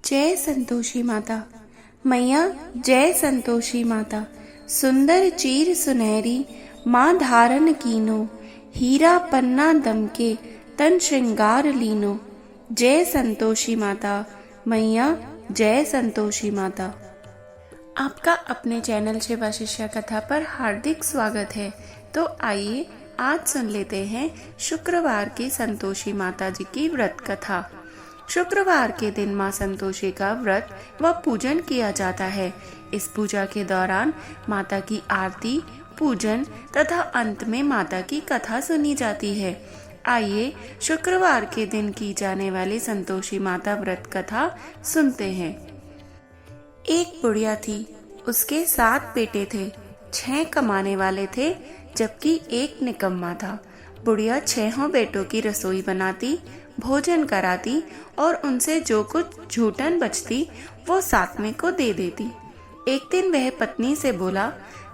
जय संतोषी माता। मैया जय संतोषी माता। सुंदर चीर सुनहरी माँ धारण कीनो, हीरा पन्ना दमके तन श्रृंगार लीनो। जय संतोषी माता। मैया जय संतोषी माता। आपका अपने चैनल शिवा शिष्या कथा पर हार्दिक स्वागत है। तो आइए आज सुन लेते हैं शुक्रवार की संतोषी माता जी की व्रत कथा। शुक्रवार के दिन माँ संतोषी का व्रत व पूजन किया जाता है। इस पूजा के दौरान माता की आरती, पूजन तथा अंत में माता की कथा सुनी जाती है। आइए शुक्रवार के दिन की जाने वाली संतोषी माता व्रत कथा सुनते हैं। एक बुढ़िया थी, उसके 7 बेटे थे। 6 कमाने वाले थे जबकि एक निकम्मा था। बुढ़िया 6 बेटों की रसोई बनाती, भोजन कराती और उनसे जो कुछ झूठन बचती वो 7वें को दे देती। एक दिन वह पत्नी से बोला,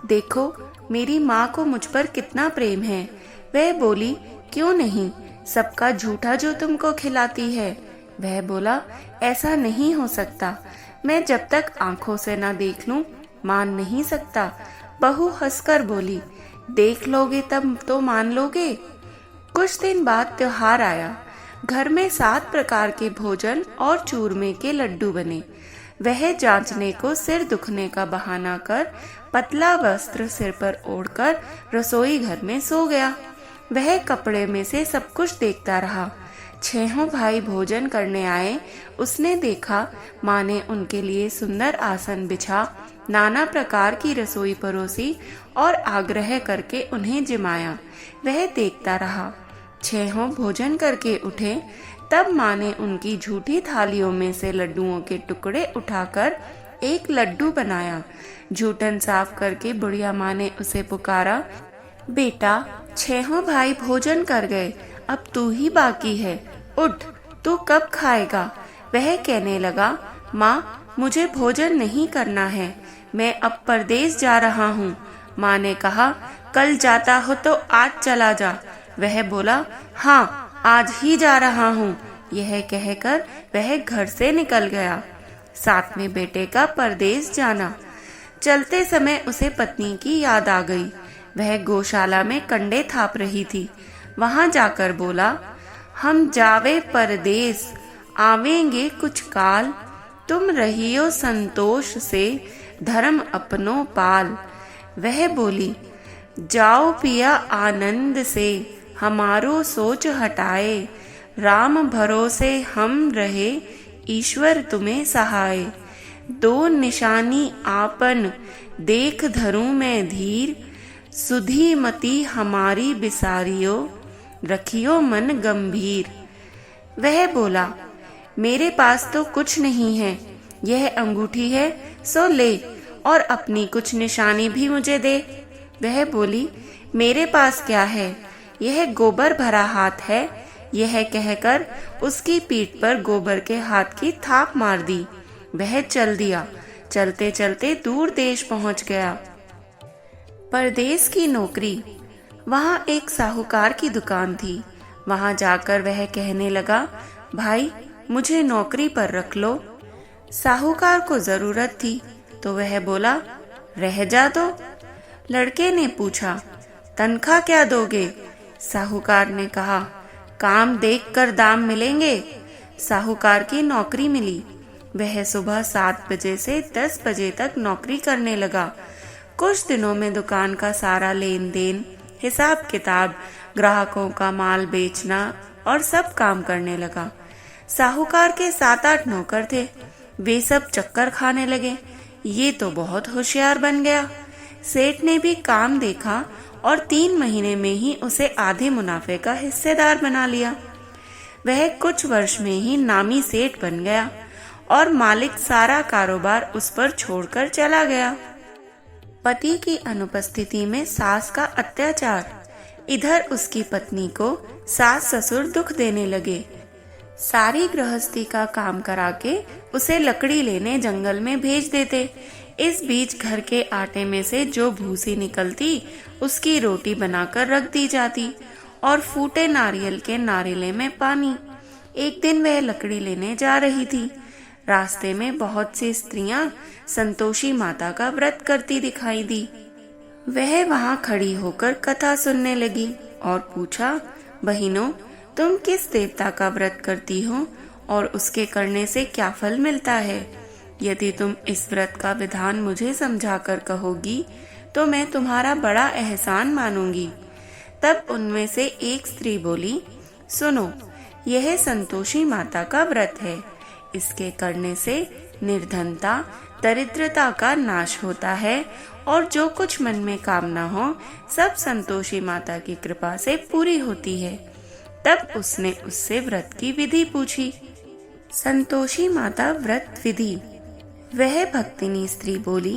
देखो मेरी माँ को मुझ पर कितना प्रेम है। वह बोली, क्यों नहीं, सबका झूठा जो तुमको खिलाती है। वह बोला, ऐसा नहीं हो सकता, मैं जब तक आंखों से ना देख लूं मान नहीं सकता। बहू हंसकर बोली, देख लोगे तब तो मान लोगे। कुछ दिन बाद त्योहार आया। घर में 7 प्रकार के भोजन और चूरमे के लड्डू बने। वह जांचने को सिर दुखने का बहाना कर पतला वस्त्र सिर पर ओढ़कर रसोई घर में सो गया। वह कपड़े में से सब कुछ देखता रहा। 6 भाई भोजन करने आए। उसने देखा माँ ने उनके लिए सुंदर आसन बिछा, नाना प्रकार की रसोई परोसी और आग्रह करके उन्हें जिमाया। वह देखता रहा। 6 भोजन करके उठे, तब माँ ने उनकी झूठी थालियों में से लड्डुओं के टुकड़े उठाकर एक लड्डू बनाया। झूठन साफ करके बुढ़िया माँ ने उसे पुकारा, बेटा 6 भाई भोजन कर गए, अब तू ही बाकी है, उठ, तू कब खाएगा। वह कहने लगा, माँ मुझे भोजन नहीं करना है, मैं अब परदेश जा रहा हूँ। माँ ने कहा, कल जाता हो तो आज चला जा। वह बोला, हाँ आज ही जा रहा हूँ। यह कहकर वह घर से निकल गया। 7वें बेटे का परदेश जाना। चलते समय उसे पत्नी की याद आ गई। वह गौशाला में कंडे थाप रही थी। वहां जाकर बोला, हम जावे परदेश, आवेंगे कुछ काल, तुम रहियो संतोष से, धर्म अपनो पाल। वह बोली, जाओ पिया आनंद से, हमारो सोच हटाए, राम भरोसे हम रहे, ईश्वर तुम्हें सहाय। 2 निशानी आपन, देख धरूं मैं धीर, सुधी मति हमारी बिसारियो, रखियो मन गंभीर। वह बोला, मेरे पास तो कुछ नहीं है, यह अंगूठी है सो ले, और अपनी कुछ निशानी भी मुझे दे। वह बोली, मेरे पास क्या है, यह गोबर भरा हाथ है। यह कहकर उसकी पीठ पर गोबर के हाथ की थाप मार दी। वह चल दिया। चलते चलते दूर देश पहुंच गया। परदेश की नौकरी। वहां एक साहूकार की दुकान थी। वहां जाकर वह कहने लगा, भाई मुझे नौकरी पर रख लो। साहूकार को जरूरत थी तो वह बोला, रह जा दो। लड़के ने पूछा, तनख्वाह क्या दोगे। साहूकार ने कहा, काम देखकर दाम मिलेंगे। साहूकार की नौकरी मिली। वह सुबह 7 बजे से 10 बजे तक नौकरी करने लगा। कुछ दिनों में दुकान का सारा लेन देन, हिसाब किताब, ग्राहकों का माल बेचना और सब काम करने लगा। साहूकार के 7-8 नौकर थे। वे सब चक्कर खाने लगे, ये तो बहुत होशियार बन गया। सेठ ने भी काम देखा और 3 महीने में ही उसे आधे मुनाफे का हिस्सेदार बना लिया। वह कुछ वर्ष में ही नामी सेठ बन गया और मालिक सारा कारोबार उस पर छोड़कर चला गया। पति की अनुपस्थिति में सास का अत्याचार। इधर उसकी पत्नी को सास ससुर दुख देने लगे। सारी गृहस्थी का काम करा के उसे लकड़ी लेने जंगल में भेज देते। इस बीच घर के आटे में से जो भूसी निकलती उसकी रोटी बनाकर रख दी जाती और फूटे नारियल के नारिले में पानी। एक दिन वह लकड़ी लेने जा रही थी। रास्ते में बहुत सी स्त्रियां संतोषी माता का व्रत करती दिखाई दी। वह वहां खड़ी होकर कथा सुनने लगी और पूछा, बहनों, तुम किस देवता का व्रत करती हो और उसके करने से क्या फल मिलता है? यदि तुम इस व्रत का विधान मुझे समझाकर कहोगी तो मैं तुम्हारा बड़ा एहसान मानूंगी। तब उनमें से एक स्त्री बोली, सुनो, यह संतोषी माता का व्रत है। इसके करने से निर्धनता, दरिद्रता का नाश होता है और जो कुछ मन में कामना हो सब संतोषी माता की कृपा से पूरी होती है। तब उसने उससे व्रत की विधि पूछी। संतोषी माता व्रत विधि। वह भक्तिनी स्त्री बोली,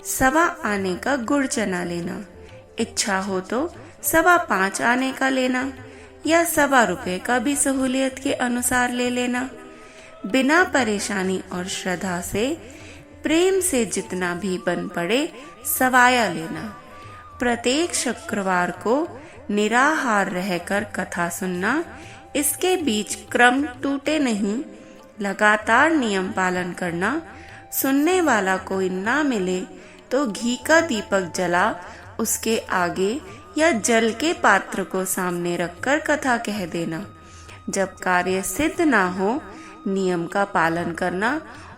1.25 आने का गुड़ चना लेना, इच्छा हो तो 5.25 आने का लेना या 1.25 रुपए का भी सहूलियत के अनुसार ले लेना। बिना परेशानी और श्रद्धा से प्रेम से जितना भी बन पड़े सवाया लेना। प्रत्येक शुक्रवार को निराहार रहकर कथा सुनना। इसके बीच क्रम टूटे नहीं, लगातार नियम पालन करना। सुनने वाला कोई ना मिले तो घी का दीपक जला उसके आगे या जल के पात्र को सामने रखकर कथा कह देना। जब कार्य सिद्ध ना हो, नियम का पालन करना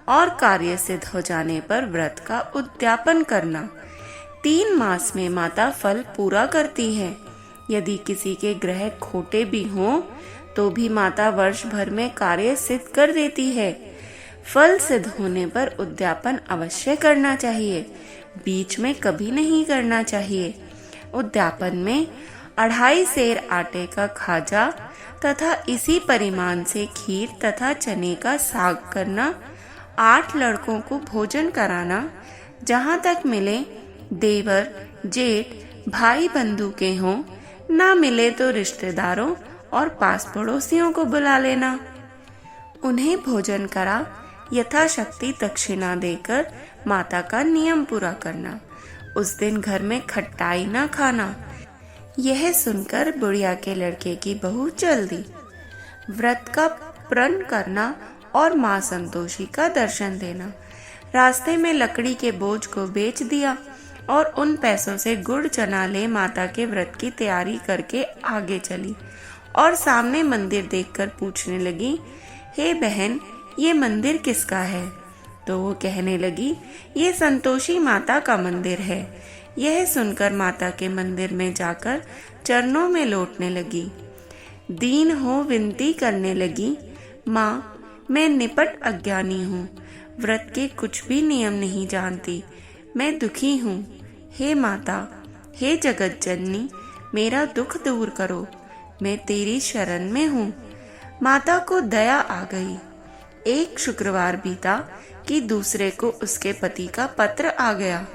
और कार्य सिद्ध हो जाने पर व्रत का उद्यापन करना। 3 मास में माता फल पूरा करती है। यदि किसी के ग्रह खोटे भी हों तो भी माता वर्ष भर में कार्य सिद्ध कर देती है। फल सिद्ध होने पर उद्यापन अवश्य करना चाहिए, बीच में कभी नहीं करना चाहिए। उद्यापन में 2.5 सेर आटे का खाजा तथा इसी परिमाण से खीर तथा चने का साग करना। 8 लड़कों को भोजन कराना। जहाँ तक मिले देवर, जेठ, भाई बंधु के हों, ना मिले तो रिश्तेदारों और पास पड़ोसियों को बुला लेना। उन्हें भोजन करा यथाशक्ति दक्षिणा देकर माता का नियम पूरा करना। उस दिन घर में खट्टाई न खाना। यह सुनकर बुढ़िया के लड़के की बहू चल दी। व्रत का प्रण करना और माँ संतोषी का दर्शन देना। रास्ते में लकड़ी के बोझ को बेच दिया और उन पैसों से गुड़ चना ले माता के व्रत की तैयारी करके आगे चली और सामने मंदिर देखकर पूछने लगी, हे बहन, ये मंदिर किसका है? तो वो कहने लगी, ये संतोषी माता का मंदिर है। यह सुनकर माता के मंदिर में जाकर चरणों में लौटने लगी। दीन हो विनती करने लगी, माँ, मैं निपट अज्ञानी हूँ, व्रत के कुछ भी नियम नहीं जानती, मैं दुखी हूँ। हे माता, हे जगत जननी, मेरा दुख दूर करो, मैं तेरी शरण में हूँ। माता को दया आ गई। एक शुक्रवार बीता कि दूसरे को उसके पति का पत्र आ गया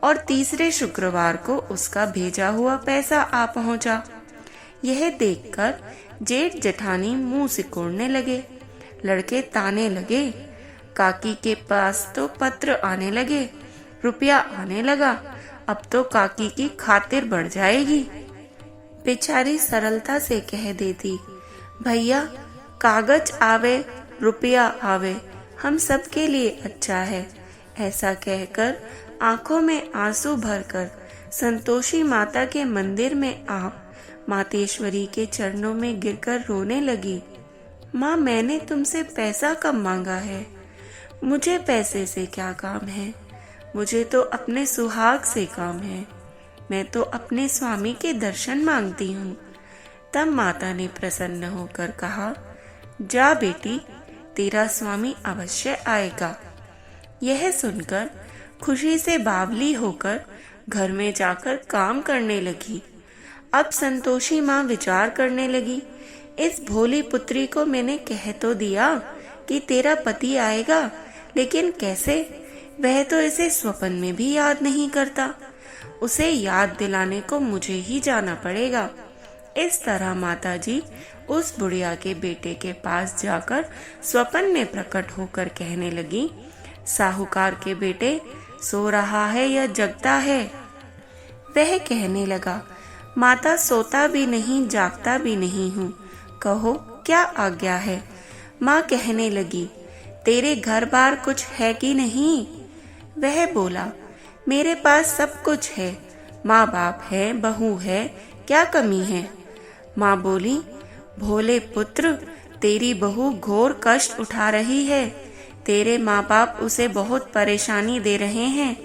और तीसरे शुक्रवार को उसका भेजा हुआ पैसा आ पहुंचा। यह देखकर जेठ जेठानी मुंह सिकोड़ने लगे। लड़के ताने लगे। काकी के पास तो पत्र आने लगे, रुपया आने लगा, अब तो काकी की खातिर बढ़ जाएगी। बेचारी सरलता से कह देती, भैया, कागज आवे रुपया आवे, हम सबके लिए अच्छा है। ऐसा कहकर आंखों में आंसू भरकर संतोषी माता के मंदिर में आ मातेश्वरी के चरणों में गिरकर रोने लगी। माँ, मैंने तुमसे पैसा कब मांगा है? मुझे पैसे से क्या काम है? मुझे तो अपने सुहाग से काम है। मैं तो अपने स्वामी के दर्शन मांगती हूँ। तब माता ने प्रसन्न होकर कहा, जा बेटी, तेरा स्वामी अवश्य आएगा। यह सुनकर खुशी से बावली होकर घर में जाकर काम करने लगी। अब संतोषी माँ विचार करने लगी, इस भोली पुत्री को मैंने कह तो दिया कि तेरा पति आएगा, लेकिन कैसे? वह तो इसे स्वप्न में भी याद नहीं करता। उसे याद दिलाने को मुझे ही जाना पड़ेगा। इस तरह माताजी उस बुढ़िया के बेटे के पास जाकर स्वप्न में प्रकट होकर कहने लगी, साहूकार के बेटे, सो रहा है या जगता है? वह कहने लगा, माता, सोता भी नहीं जागता भी नहीं हूँ, कहो क्या आज्ञा है? माँ कहने लगी, तेरे घर बार कुछ है कि नहीं? वह बोला, मेरे पास सब कुछ है, माँ बाप है, बहू है, क्या कमी है? माँ बोली, भोले पुत्र, तेरी बहू घोर कष्ट उठा रही है। तेरे माँ बाप उसे बहुत परेशानी दे रहे हैं।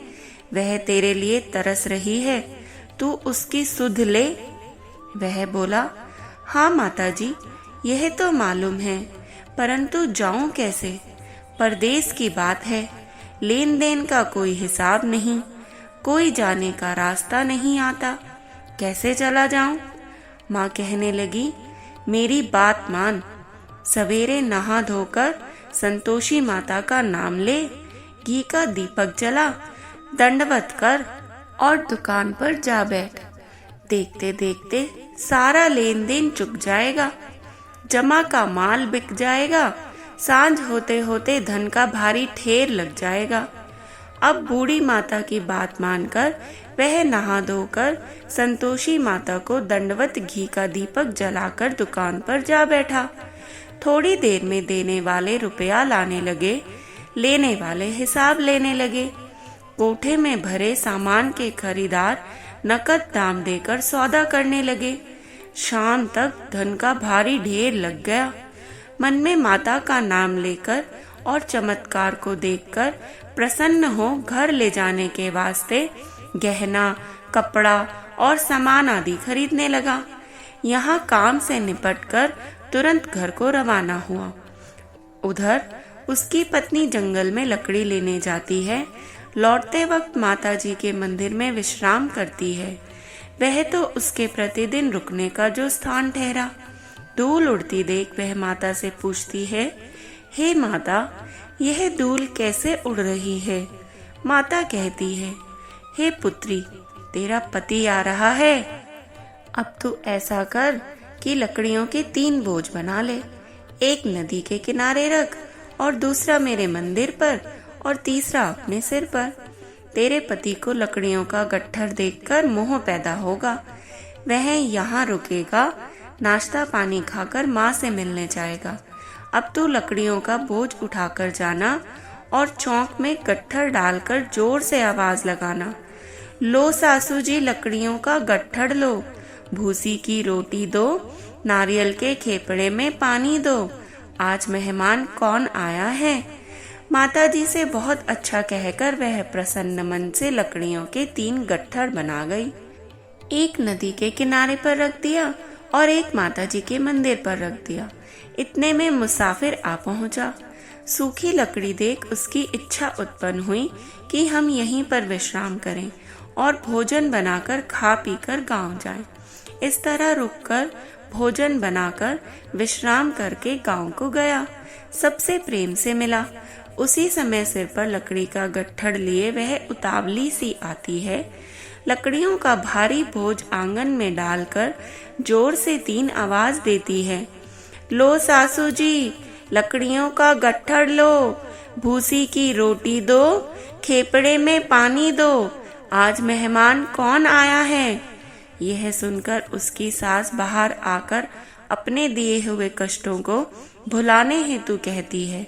वह तेरे लिए तरस रही है, तू उसकी सुध ले। वह बोला, हाँ माताजी, यह तो मालूम है, परंतु जाऊं कैसे? परदेश की बात है, लेन देन का कोई हिसाब नहीं, कोई जाने का रास्ता नहीं आता, कैसे चला जाऊं? माँ कहने लगी, मेरी बात मान, सवेरे नहा धोकर संतोषी माता का नाम ले, घी का दीपक जला, दंडवत कर और दुकान पर जा बैठ। देखते देखते सारा लेन देन चुक जाएगा, जमा का माल बिक जाएगा, सांझ होते होते धन का भारी ढेर लग जाएगा। अब बूढ़ी माता की बात मानकर वह नहा धोकर संतोषी माता को दंडवत घी का दीपक जलाकर दुकान पर जा बैठा। थोड़ी देर में देने वाले रुपया लाने लगे, लेने वाले हिसाब लेने लगे। कोठे में भरे सामान के खरीदार नकद दाम देकर सौदा करने लगे। शाम तक धन का भारी ढेर लग गया। मन में माता का नाम लेकर और चमत्कार को देखकर प्रसन्न हो घर ले जाने के वास्ते गहना, कपड़ा और सामान आदि खरीदने लगा। यहाँ काम से निपटकर तुरंत घर को रवाना हुआ। उधर उसकी पत्नी जंगल में लकड़ी लेने जाती है। लौटते वक्त माताजी के मंदिर में विश्राम करती है। वह तो उसके प्रतिदिन रुकने का जो स्थान ठहरा। धूल उड़ती देख वह माता से पूछती है, हे माता, यह धूल कैसे उड़ रही है? माता कहती है, हे पुत्री, तेरा पति आ रहा है। अब तू ऐसा कर कि लकड़ियों के 3 बोझ बना ले, एक नदी के किनारे रख और दूसरा मेरे मंदिर पर और तीसरा अपने सिर पर। तेरे पति को लकड़ियों का गट्ठर देखकर मोह पैदा होगा। वह यहाँ रुकेगा, नाश्ता पानी खाकर माँ से मिलने जाएगा। अब तू लकड़ियों का बोझ उठाकर जाना और चौक में गट्ठर डालकर जोर से आवाज लगाना, लो सासू जी, लकड़ियों का गट्ठर लो, भूसी की रोटी दो, नारियल के खेपड़े में पानी दो, आज मेहमान कौन आया है। माताजी से बहुत अच्छा कहकर वह प्रसन्न मन से लकड़ियों के 3 गट्ठर बना गई। एक नदी के किनारे पर रख दिया और एक माताजी के मंदिर पर रख दिया। इतने में मुसाफिर आ पहुंचा। सूखी लकड़ी देख उसकी इच्छा उत्पन्न हुई कि हम यहीं पर विश्राम करें और भोजन बनाकर खा पीकर गांव जाएं। इस तरह रुककर भोजन बनाकर विश्राम करके गांव को गया। सबसे प्रेम से मिला। उसी समय सिर पर लकड़ी का गट्ठर लिए वह उतावली सी आती है। लकड़ियों का भारी बोझ आंगन में डालकर जोर से 3 आवाज देती है, लो सासू जी, लकड़ियों का गट्ठर लो, भूसी की रोटी दो, खेपड़े में पानी दो, आज मेहमान कौन आया है। यह सुनकर उसकी सास बाहर आकर अपने दिए हुए कष्टों को भुलाने हेतु कहती है,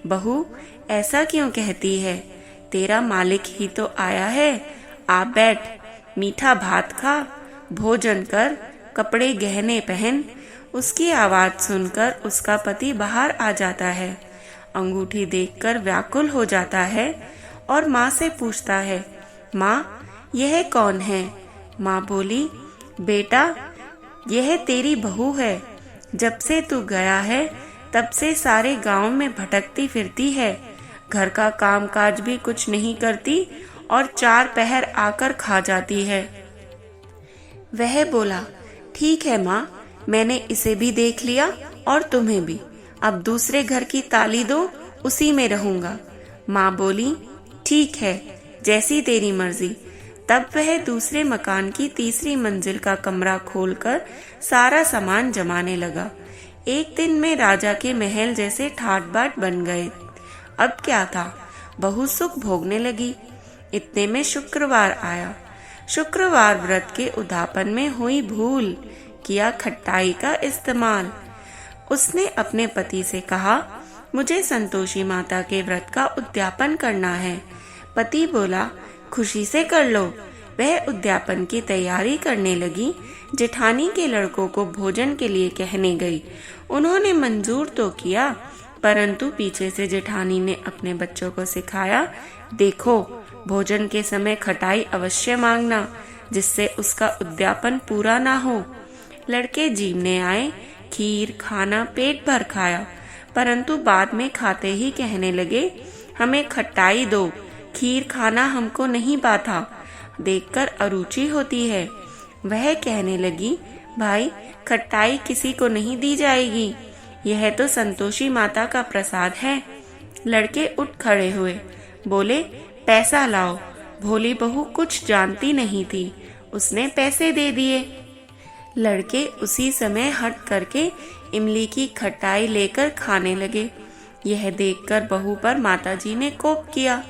बहू, ऐसा क्यों कहती है? तेरा मालिक ही तो आया है। आ बैठ, मीठा भात खा, भोजन कर, कपड़े गहने पहन। उसकी आवाज सुनकर उसका पति बाहर आ जाता है। अंगूठी देखकर व्याकुल हो जाता है और माँ से पूछता है, माँ, यह कौन है? माँ बोली, बेटा, यह तेरी बहू है। जब से तू गया है तब से सारे गांव में भटकती फिरती है, घर का काम काज भी कुछ नहीं करती और 4 पहर आकर खा जाती है। वह बोला, ठीक है माँ, मैंने इसे भी देख लिया और तुम्हें भी। अब दूसरे घर की ताली दो, उसी में रहूंगा। माँ बोली, ठीक है, जैसी तेरी मर्जी। तब वह दूसरे मकान की 3री मंजिल का कमरा खोलकर सारा सामान जमाने लगा। एक दिन में राजा के महल जैसे ठाट बाट बन गए। अब क्या था, बहू सुख भोगने लगी। इतने में शुक्रवार आया। शुक्रवार व्रत के उद्यापन में हुई भूल, किया खट्टाई का इस्तेमाल। उसने अपने पति से कहा, मुझे संतोषी माता के व्रत का उद्यापन करना है। पति बोला, खुशी से कर लो। वह उद्यापन की तैयारी करने लगी। जेठानी के लड़कों को भोजन के लिए कहने गई। उन्होंने मंजूर तो किया, परंतु पीछे से जेठानी ने अपने बच्चों को सिखाया, देखो भोजन के समय खटाई अवश्य मांगना, जिससे उसका उद्यापन पूरा ना हो। लड़के जीवने आए, खीर खाना पेट भर खाया, परंतु बाद में खाते ही कहने लगे, हमें खटाई दो, खीर खाना हमको नहीं पाता, देखकर अरुचि होती है। वह कहने लगी, भाई खटाई किसी को नहीं दी जाएगी, यह तो संतोषी माता का प्रसाद है। लड़के उठ खड़े हुए, बोले, पैसा लाओ। भोली बहू कुछ जानती नहीं थी, उसने पैसे दे दिए। लड़के उसी समय हट करके इमली की खटाई लेकर खाने लगे। यह देखकर बहू पर माताजी ने कोप किया।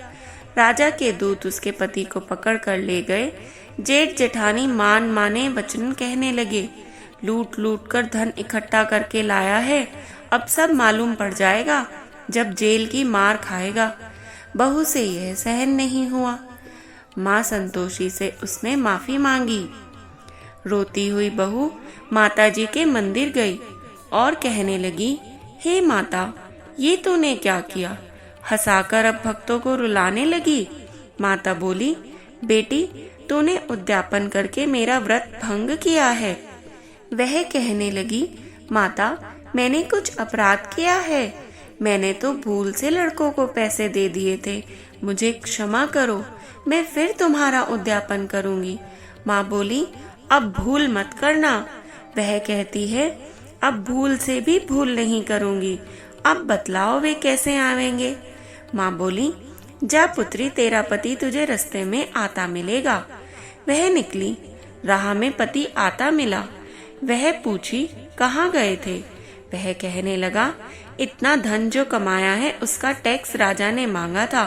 राजा के दूत उसके पति को पकड़ कर ले गए। जेठ जेठानी मान माने वचन कहने लगे, लूट लूट कर धन इकट्ठा करके लाया है, अब सब मालूम पड़ जाएगा जब जेल की मार खाएगा। बहू से यह सहन नहीं हुआ। माँ संतोषी से उसने माफी मांगी। रोती हुई बहू माताजी के मंदिर गई और कहने लगी, हे माता, ये तूने क्या किया? हंसाकर अब भक्तों को रुलाने लगी। माता बोली, बेटी तूने उद्यापन करके मेरा व्रत भंग किया है। वह कहने लगी, माता मैंने कुछ अपराध किया है, मैंने तो भूल से लड़कों को पैसे दे दिए थे, मुझे क्षमा करो, मैं फिर तुम्हारा उद्यापन करूंगी। माँ बोली, अब भूल मत करना। वह कहती है, अब भूल से भी भूल नहीं करूंगी, अब बतलाओ वे कैसे आवेंगे। माँ बोली, जा पुत्री, तेरा पति तुझे रास्ते में आता मिलेगा। वह निकली, राह में पति आता मिला। वह पूछी, कहाँ गए थे? वह कहने लगा, इतना धन जो कमाया है उसका टैक्स राजा ने मांगा था,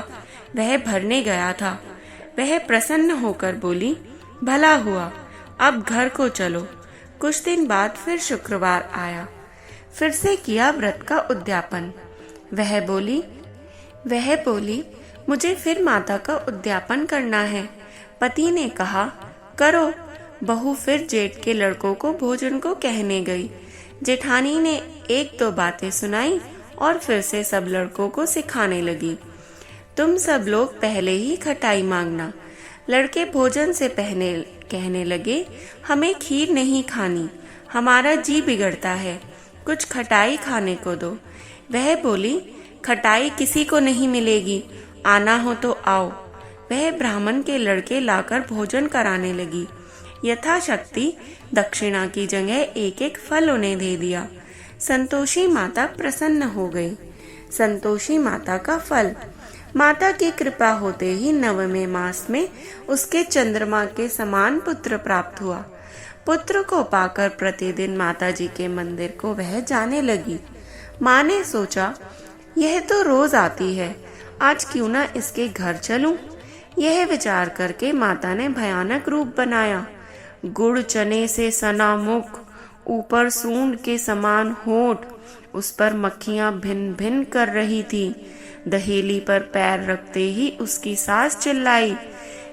वह भरने गया था। वह प्रसन्न होकर बोली, भला हुआ, अब घर को चलो। कुछ दिन बाद फिर शुक्रवार आया, फिर से किया व्रत का उद्यापन। वह बोली, मुझे फिर माता का उद्यापन करना है। पति ने कहा, करो। बहू फिर जेठ के लड़कों को भोजन को कहने गई। जेठानी ने एक दो बातें सुनाई और फिर से सब लड़कों को सिखाने लगी, तुम सब लोग पहले ही खटाई मांगना। लड़के भोजन से पहले कहने लगे, हमें खीर नहीं खानी, हमारा जी बिगड़ता है, कुछ खटाई खाने को दो। वह बोली, खटाई किसी को नहीं मिलेगी, आना हो तो आओ। वह ब्राह्मण के लड़के लाकर भोजन कराने लगी। यथाशक्ति दक्षिणा की जगह एक एक फल उन्हें दे दिया। संतोषी माता प्रसन्न हो गई। संतोषी माता का फल। माता की कृपा होते ही 9वें मास में उसके चंद्रमा के समान पुत्र प्राप्त हुआ। पुत्र को पाकर प्रतिदिन माताजी के मंदिर को वह जाने लगी। माँ ने सोचा, यह तो रोज आती है, आज क्यों ना इसके घर चलूं। यह विचार करके माता ने भयानक रूप बनाया। गुड़ चने से सना मुख, ऊपर सूंड के समान होठ, उस पर मक्खियां भिन भिन कर रही थी। दहेली पर पैर रखते ही उसकी सास चिल्लाई,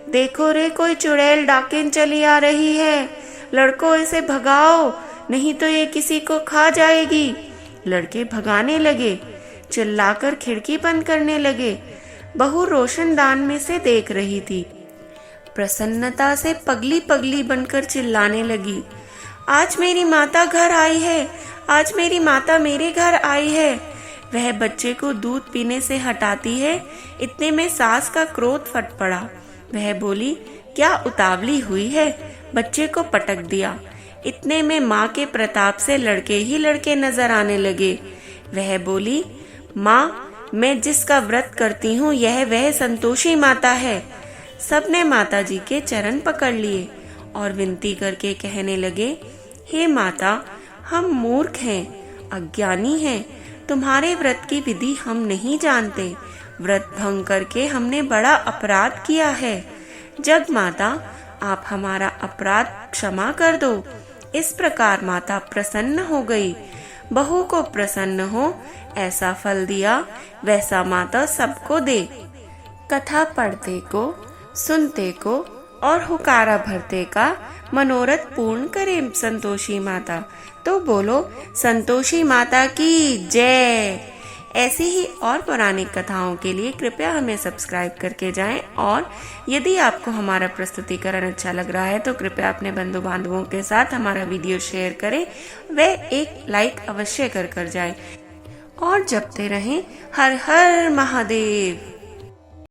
देखो रे, कोई चुड़ैल डाकिन चली आ रही है, लड़कों इसे भगाओ, नहीं तो ये किसी को खा जाएगी। लड़के भगाने लगे, चिल्लाकर खिड़की बंद करने लगे। बहू रोशनदान में से देख रही थी। प्रसन्नता से पगली पगली बनकर चिल्लाने लगी, आज मेरी माता घर आई है, आज मेरी माता मेरे घर आई है। वह बच्चे को दूध पीने से हटाती है, इतने में सास का क्रोध फट पड़ा। वह बोली, क्या उतावली हुई है, बच्चे को पटक दिया। इतने में माँ के प्रताप से लड़के ही लड़के नजर आने लगे। वह बोली, माँ, मैं जिसका व्रत करती हूँ यह वह संतोषी माता है। सबने माताजी के चरण पकड़ लिए और विनती करके कहने लगे, हे माता, हम मूर्ख हैं, अज्ञानी हैं, तुम्हारे व्रत की विधि हम नहीं जानते, व्रत भंग करके हमने बड़ा अपराध किया है। जग माता, आप हमारा अपराध क्षमा कर दो। इस प्रकार माता प्रसन्न हो गई। बहू को प्रसन्न हो, ऐसा फल दिया वैसा माता सबको दे। कथा पढ़ते को, सुनते को और हुकारा भरते का मनोरथ पूर्ण करे संतोषी माता। तो बोलो संतोषी माता की जय। ऐसी ही और पौराणिक कथाओं के लिए कृपया हमें सब्सक्राइब करके जाएं, और यदि आपको हमारा प्रस्तुतिकरण अच्छा लग रहा है तो कृपया अपने बंधु बांधवों के साथ हमारा वीडियो शेयर करें व एक लाइक अवश्य कर जाएं, और जपते रहें हर हर महादेव।